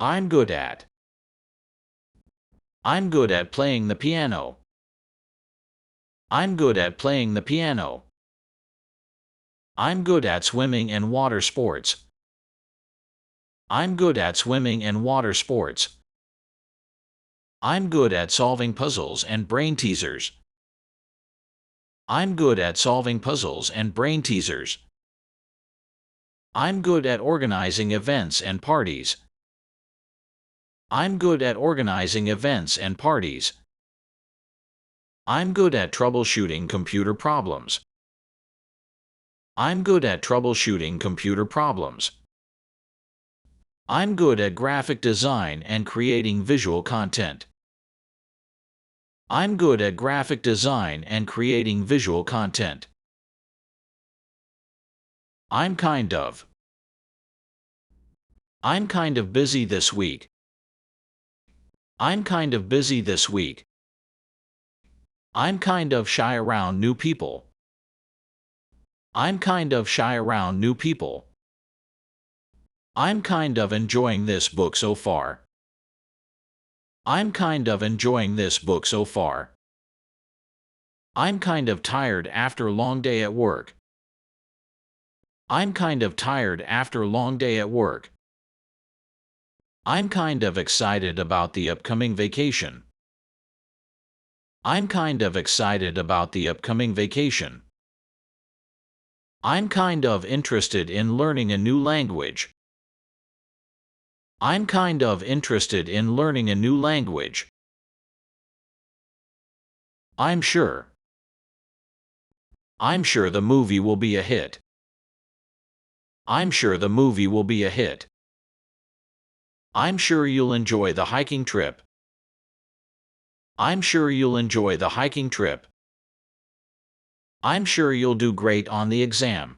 I'm good at. I'm good at playing the piano. I'm good at playing the piano. I'm good at swimming and water sports. I'm good at swimming and water sports. I'm good at solving puzzles and brain teasers. I'm good at solving puzzles and brain teasers. I'm good at organizing events and parties. I'm good at organizing events and parties. I'm good at troubleshooting computer problems. I'm good at troubleshooting computer problems. I'm good at graphic design and creating visual content. I'm good at graphic design and creating visual content. I'm kind of. I'm kind of busy this week. I'm kind of busy this week. I'm kind of shy around new people. I'm kind of shy around new people. I'm kind of enjoying this book so far. I'm kind of enjoying this book so far. I'm kind of tired after a long day at work. I'm kind of tired after a long day at work. I'm kind of excited about the upcoming vacation. I'm kind of excited about the upcoming vacation. I'm kind of interested in learning a new language. I'm kind of interested in learning a new language. I'm sure. I'm sure the movie will be a hit. I'm sure the movie will be a hit. I'm sure you'll enjoy the hiking trip. I'm sure you'll enjoy the hiking trip. I'm sure you'll do great on the exam.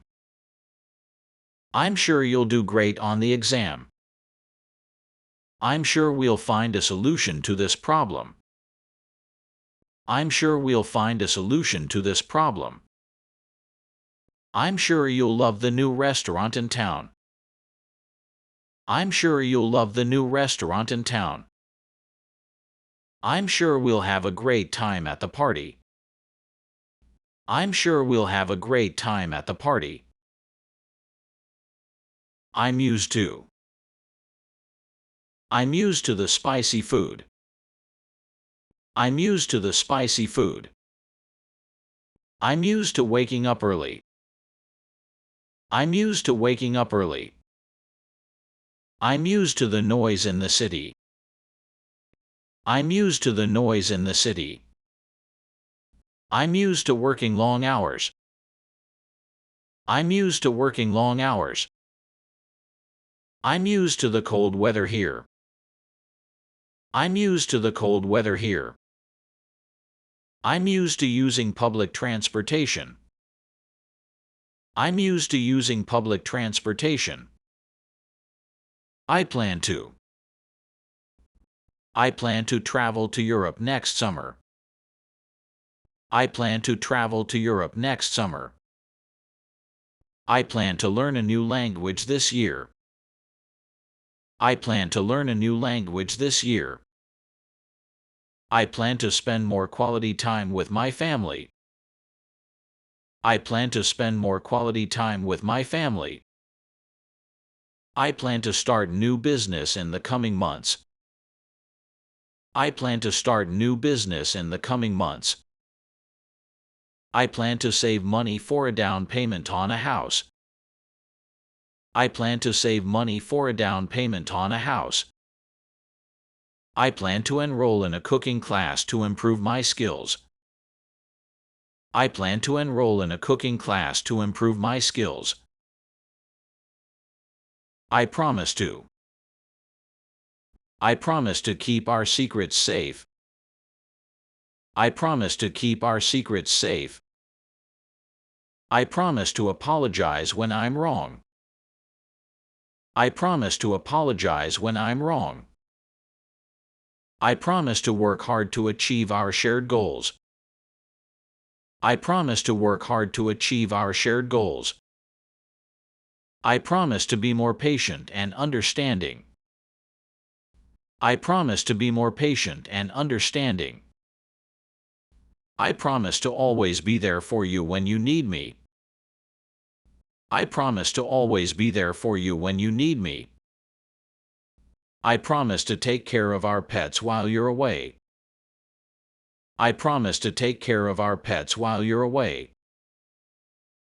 I'm sure you'll do great on the exam. I'm sure we'll find a solution to this problem. I'm sure we'll find a solution to this problem. I'm sure you'll love the new restaurant in town. I'm sure you'll love the new restaurant in town. I'm sure we'll have a great time at the party. I'm sure we'll have a great time at the party. I'm used to. I'm used to the spicy food. I'm used to the spicy food. I'm used to waking up early. I'm used to waking up early. I'm used to the noise in the city. I'm used to the noise in the city. I'm used to working long hours. I'm used to working long hours. I'm used to the cold weather here. I'm used to the cold weather here. I'm used to using public transportation. I'm used to using public transportation. I plan to. I plan to travel to Europe next summer. I plan to travel to Europe next summer. I plan to learn a new language this year. I plan to learn a new language this year. I plan to spend more quality time with my family. I plan to spend more quality time with my family. I plan to start new business in the coming months. I plan to start new business in the coming months. I plan to save money for a down payment on a house. I plan to save money for a down payment on a house. I plan to enroll in a cooking class to improve my skills. I plan to enroll in a cooking class to improve my skills. I promise to. I promise to keep our secrets safe. I promise to keep our secrets safe. I promise to apologize when I'm wrong. I promise to apologize when I'm wrong. I promise to work hard to achieve our shared goals. I promise to work hard to achieve our shared goals. I promise to be more patient and understanding. I promise to be more patient and understanding. I promise to always be there for you when you need me. I promise to always be there for you when you need me. I promise to take care of our pets while you're away. I promise to take care of our pets while you're away.